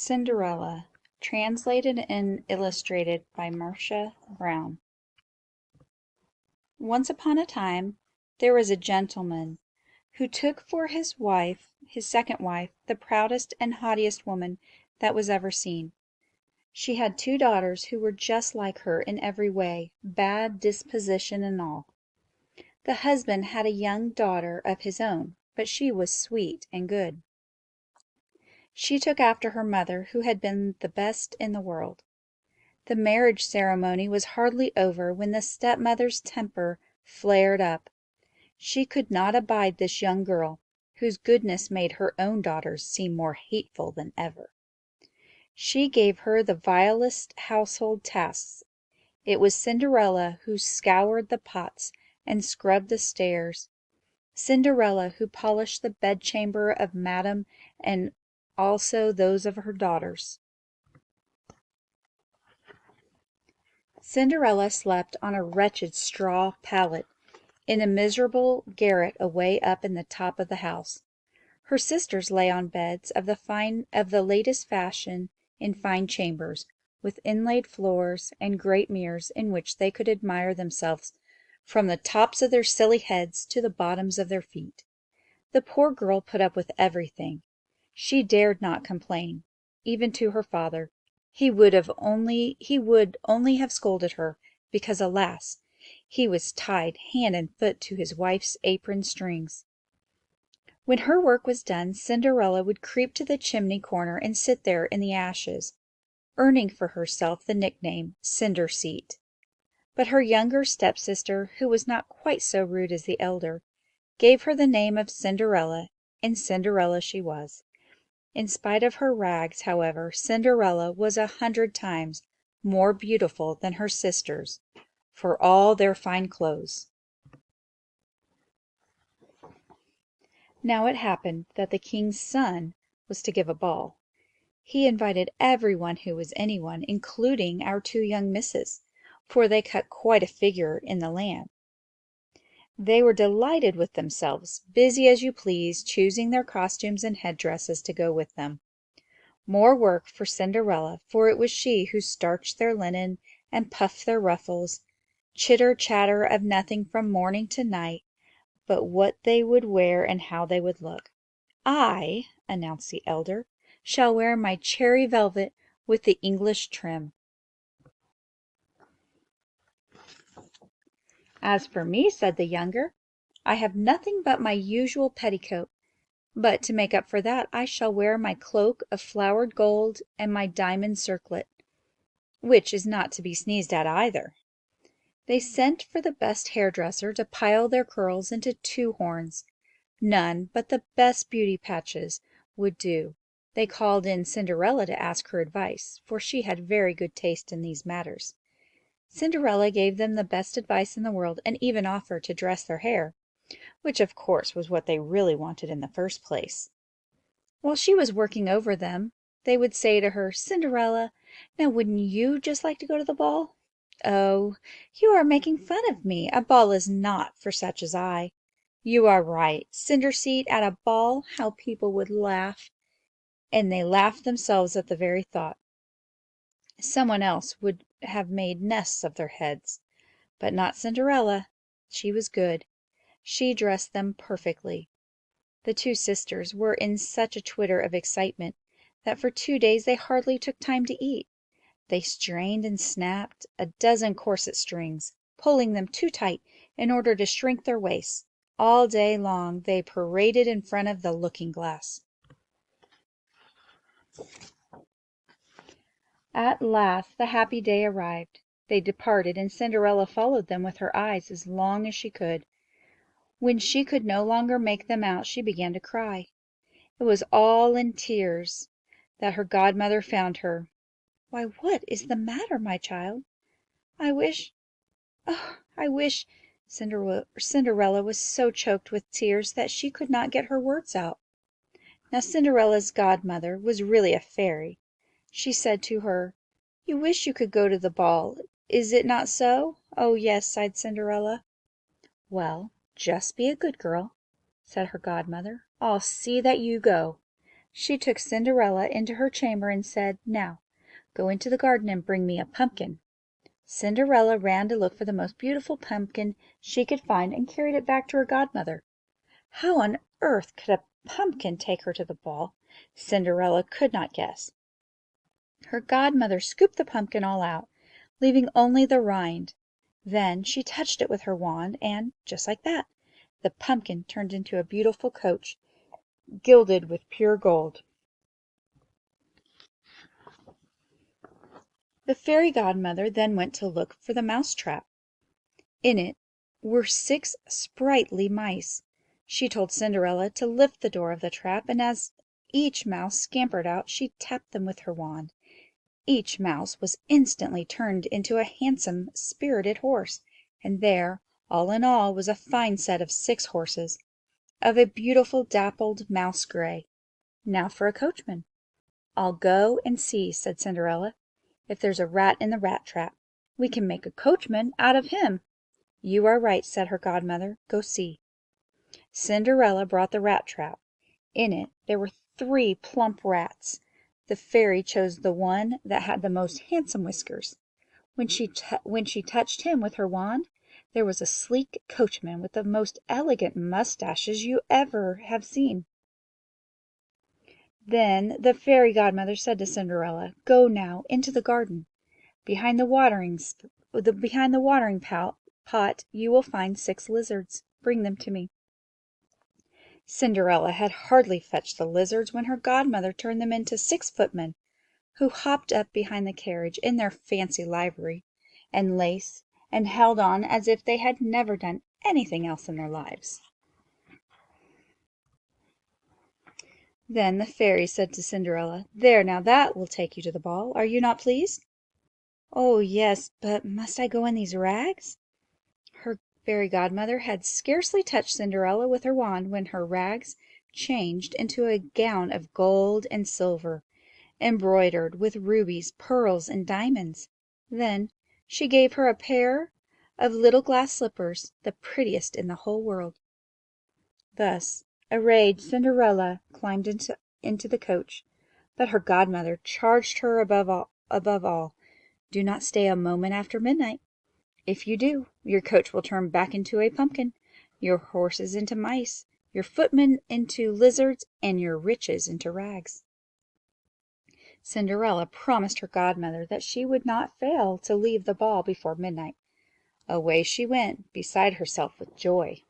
Cinderella, translated and illustrated by Marcia Brown. Once upon a time there was a gentleman who took for his second wife, the proudest and haughtiest woman that was ever seen. She had two daughters who were just like her in every way, bad disposition and all. The husband had a young daughter of his own, but she was sweet and good. She took after her mother, who had been the best in the world. The marriage ceremony was hardly over when the stepmother's temper flared up. She could not abide this young girl, whose goodness made her own daughters seem more hateful than ever. She gave her the vilest household tasks. It was Cinderella who scoured the pots and scrubbed the stairs, Cinderella who polished the bedchamber of Madame and also those of her daughters. Cinderella slept on a wretched straw pallet in a miserable garret away up in the top of the house. Her sisters lay on beds of the latest fashion in fine chambers, with inlaid floors and great mirrors in which they could admire themselves from the tops of their silly heads to the bottoms of their feet. The poor girl put up with everything. She dared not complain, even to her father. He would only have scolded her, because, alas, he was tied hand and foot to his wife's apron strings. When her work was done, Cinderella would creep to the chimney corner and sit there in the ashes, earning for herself the nickname Cinder Seat. But her younger stepsister, who was not quite so rude as the elder, gave her the name of Cinderella, and Cinderella she was. In spite of her rags, however, Cinderella was 100 times more beautiful than her sisters, for all their fine clothes. Now it happened that the king's son was to give a ball. He invited everyone who was anyone, including our two young misses, for they cut quite a figure in the land. They were delighted with themselves, busy as you please, choosing their costumes and headdresses to go with them. More work for Cinderella, for it was she who starched their linen and puffed their ruffles, chitter-chatter of nothing from morning to night but what they would wear and how they would look. "I," announced the elder, "shall wear my cherry velvet with the English trim." "As for me," said the younger, "I have nothing but my usual petticoat, but to make up for that I shall wear my cloak of flowered gold and my diamond circlet, which is not to be sneezed at either." They sent for the best hairdresser to pile their curls into 2 horns. None but the best beauty patches would do. They called in Cinderella to ask her advice, for she had very good taste in these matters. Cinderella gave them the best advice in the world, and even offered to dress their hair, which of course was what they really wanted in the first place. While she was working over them, they would say to her, "Cinderella, now wouldn't you just like to go to the ball?" "Oh, you are making fun of me. A ball is not for such as I." "You are right. Cinderseat at a ball, how people would laugh." And they laughed themselves at the very thought. Someone else would have made nests of their heads, but not Cinderella. She was good. She dressed them perfectly. The two sisters were in such a twitter of excitement that for 2 days they hardly took time to eat. They strained and snapped a dozen corset strings, pulling them too tight in order to shrink their waists. All day long they paraded in front of the looking-glass. At last the happy day arrived. They departed, and Cinderella followed them with her eyes as long as she could. When she could no longer make them out, she began to cry. It was all in tears that her godmother found her. "Why, what is the matter, my child?" "I wish, oh, I wish—" Cinderella was so choked with tears that she could not get her words out. Now Cinderella's godmother was really a fairy. She said to her, "You wish you could go to the ball, is it not so?" "Oh, yes," sighed Cinderella. "Well, just be a good girl," said her godmother. "I'll see that you go. She took Cinderella into her chamber and said, "Now, go into the garden and bring me a pumpkin." Cinderella ran to look for the most beautiful pumpkin she could find and carried it back to her godmother. How on earth could a pumpkin take her to the ball? Cinderella could not guess. Her godmother scooped the pumpkin all out, leaving only the rind. Then she touched it with her wand, and, just like that, the pumpkin turned into a beautiful coach, gilded with pure gold. The fairy godmother then went to look for the mouse trap. In it were 6 sprightly mice. She told Cinderella to lift the door of the trap, and as each mouse scampered out, she tapped them with her wand. Each mouse was instantly turned into a handsome, spirited horse, and there, all in all, was a fine set of 6 horses, of a beautiful dappled mouse gray. "Now for a coachman." "I'll go and see," said Cinderella. "If there's a rat in the rat trap, we can make a coachman out of him." "You are right," said her godmother. "Go see." Cinderella brought the rat trap. In it there were 3 plump rats. The fairy chose the one that had the most handsome whiskers. When she touched him with her wand, there was a sleek coachman with the most elegant mustaches you ever have seen. Then the fairy godmother said to Cinderella, "Go now into the garden. Behind the watering pot you will find 6 lizards. Bring them to me." Cinderella had hardly fetched the lizards when her godmother turned them into 6 footmen, who hopped up behind the carriage in their fancy livery and lace, and held on as if they had never done anything else in their lives. Then the fairy said to Cinderella, "There, now that will take you to the ball. Are you not pleased?" "Oh, yes, but must I go in these rags?" Her fairy godmother had scarcely touched Cinderella with her wand when her rags changed into a gown of gold and silver, embroidered with rubies, pearls, and diamonds. Then she gave her a pair of little glass slippers, the prettiest in the whole world. Thus arrayed, Cinderella climbed into the coach, but her godmother charged her above all, "Do not stay a moment after midnight. If you do, your coach will turn back into a pumpkin, your horses into mice, your footmen into lizards, and your riches into rags." Cinderella promised her godmother that she would not fail to leave the ball before midnight. Away she went, beside herself with joy.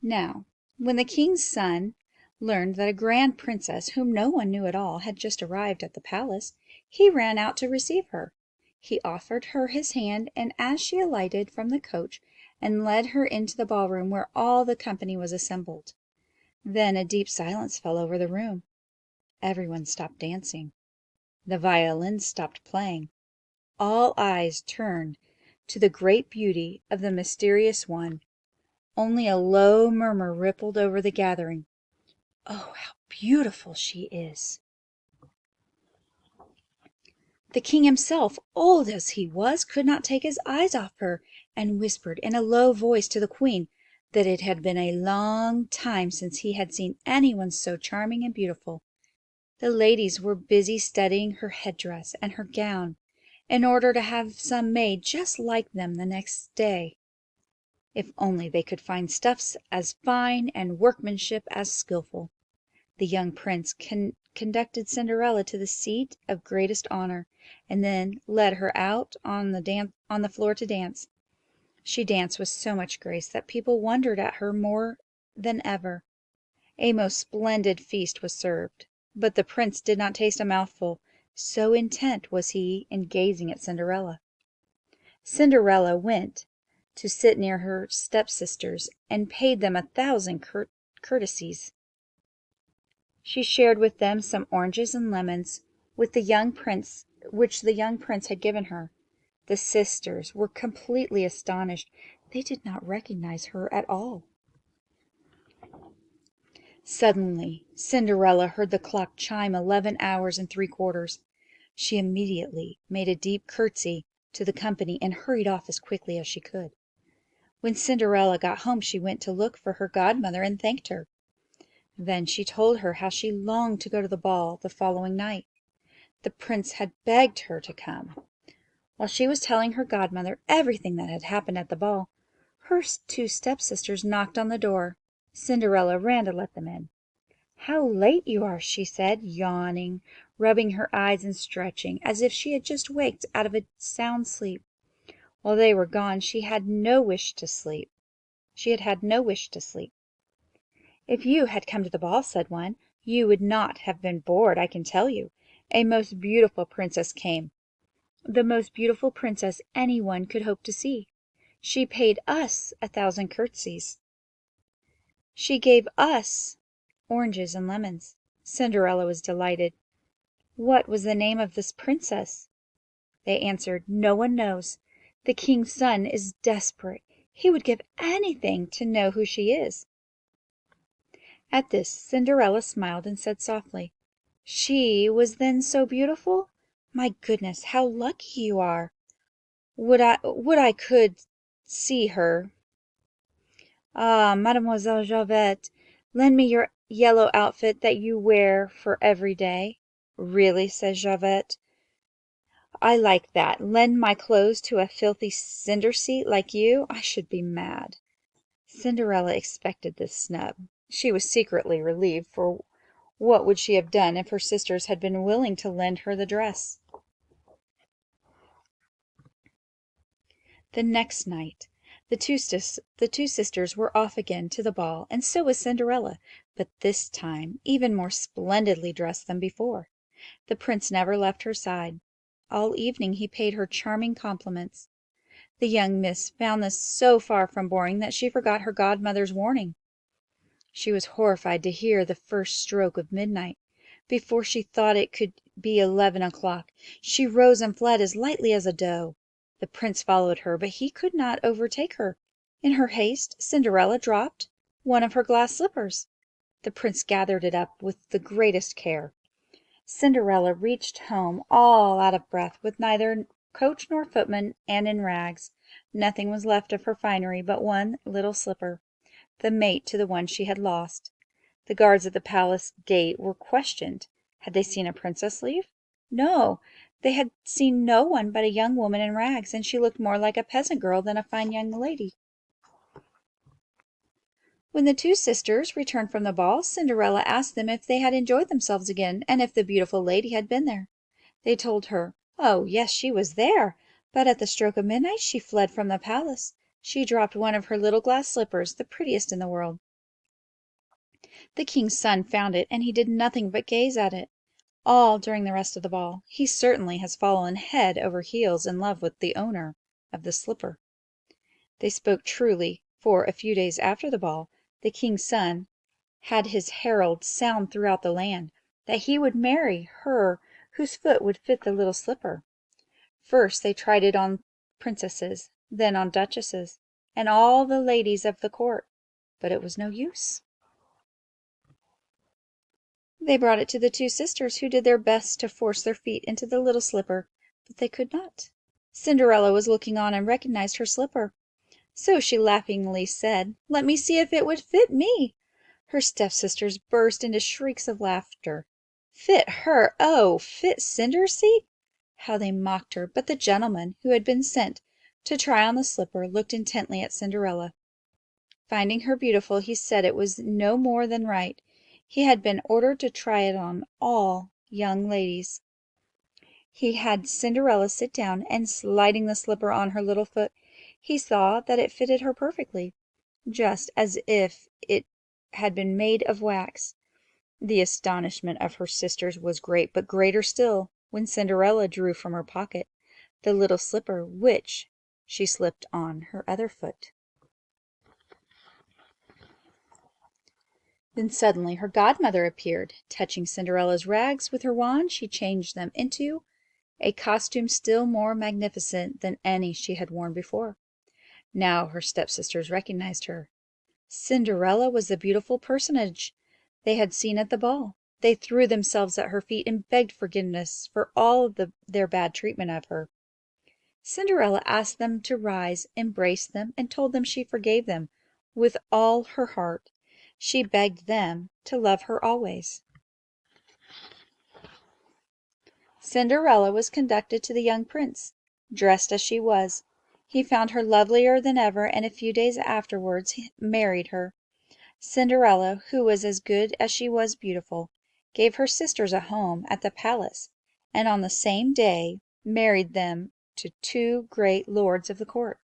Now, when the king's son learned that a grand princess, whom no one knew at all, had just arrived at the palace, he ran out to receive her. He offered her his hand, and as she alighted from the coach and led her into the ballroom where all the company was assembled. Then a deep silence fell over the room. Everyone stopped dancing. The violins stopped playing. All eyes turned to the great beauty of the mysterious one. Only a low murmur rippled over the gathering. "Oh, how beautiful she is!" The king himself, old as he was, could not take his eyes off her, and whispered in a low voice to the queen that it had been a long time since he had seen anyone so charming and beautiful. The ladies were busy studying her headdress and her gown, in order to have some made just like them the next day. If only they could find stuffs as fine and workmanship as skillful. The young prince conducted Cinderella to the seat of greatest honor, and then led her out on the floor to dance. She danced with so much grace that people wondered at her more than ever. A most splendid feast was served, but the prince did not taste a mouthful, so intent was he in gazing at Cinderella. Cinderella went to sit near her stepsisters and paid them 1,000 courtesies. She shared with them some oranges and lemons which the young prince had given her. The sisters were completely astonished. They did not recognize her at all. Suddenly Cinderella heard the clock chime 11 hours and 3/4. She immediately made a deep curtsy to the company and hurried off as quickly as she could. When Cinderella got home she went to look for her godmother and thanked her. Then she told her how she longed to go to the ball the following night. The prince had begged her to come. While she was telling her godmother everything that had happened at the ball, her two stepsisters knocked on the door. Cinderella ran to let them in. "How late you are," she said, yawning, rubbing her eyes and stretching, as if she had just waked out of a sound sleep. While they were gone she had no wish to sleep. "If you had come to the ball," said one, "you would not have been bored, I can tell you. A most beautiful princess came, the most beautiful princess anyone could hope to see. She paid us 1,000 curtsies. She gave us oranges and lemons." Cinderella was delighted. What was the name of this princess? They answered, "No one knows. The king's son is desperate. He would give anything to know who she is." At this Cinderella smiled and said softly, "She was then so beautiful? My goodness, how lucky you are! Would I could see her. Ah, Mademoiselle Javette, lend me your yellow outfit that you wear for every day." "Really," said Javette, "I like that. Lend my clothes to a filthy cinder seat like you? I should be mad." Cinderella expected this snub. She was secretly relieved, for what would she have done if her sisters had been willing to lend her the dress? The next night the two sisters were off again to the ball, and so was Cinderella, but this time even more splendidly dressed than before. The prince never left her side. All evening he paid her charming compliments. The young miss found this so far from boring that she forgot her godmother's warning. She was horrified to hear the first stroke of midnight. Before she thought it could be 11 o'clock, she rose and fled as lightly as a doe. The prince followed her, but he could not overtake her. In her haste, Cinderella dropped one of her glass slippers. The prince gathered it up with the greatest care. Cinderella reached home all out of breath, with neither coach nor footman, and in rags. Nothing was left of her finery but one little slipper, the mate to the one she had lost. The guards at the palace gate were questioned. Had they seen a princess leave? No, they had seen no one but a young woman in rags, and she looked more like a peasant girl than a fine young lady. When the two sisters returned from the ball, Cinderella asked them if they had enjoyed themselves again, and if the beautiful lady had been there. They told her, oh, yes, she was there, but at the stroke of midnight she fled from the palace. She dropped one of her little glass slippers, the prettiest in the world. The king's son found it, and he did nothing but gaze at it all during the rest of the ball. He certainly has fallen head over heels in love with the owner of the slipper. They spoke truly, for a few days after the ball, the king's son had his herald sound throughout the land that he would marry her whose foot would fit the little slipper. First they tried it on princesses, then on duchesses, and all the ladies of the court, but it was no use. They brought it to the two sisters, who did their best to force their feet into the little slipper, but they could not. Cinderella was looking on and recognized her slipper. So she laughingly said, "Let me see if it would fit me." Her stepsisters burst into shrieks of laughter. Fit her! Oh, fit Cinderseat! How they mocked her! But the gentleman who had been sent to try on the slipper looked intently at Cinderella. Finding her beautiful, he said it was no more than right. He had been ordered to try it on all young ladies. He had Cinderella sit down, and sliding the slipper on her little foot, he saw that it fitted her perfectly, just as if it had been made of wax. The astonishment of her sisters was great, but greater still when Cinderella drew from her pocket the little slipper which she slipped on her other foot. Then suddenly her godmother appeared. Touching Cinderella's rags with her wand, she changed them into a costume still more magnificent than any she had worn before. Now her stepsisters recognized her. Cinderella was the beautiful personage they had seen at the ball. They threw themselves at her feet and begged forgiveness for all their bad treatment of her. Cinderella asked them to rise, embraced them, and told them she forgave them with all her heart. She begged them to love her always. Cinderella was conducted to the young prince, dressed as she was. He found her lovelier than ever, and a few days afterwards married her. Cinderella, who was as good as she was beautiful, gave her sisters a home at the palace, and on the same day married them to two great lords of the court.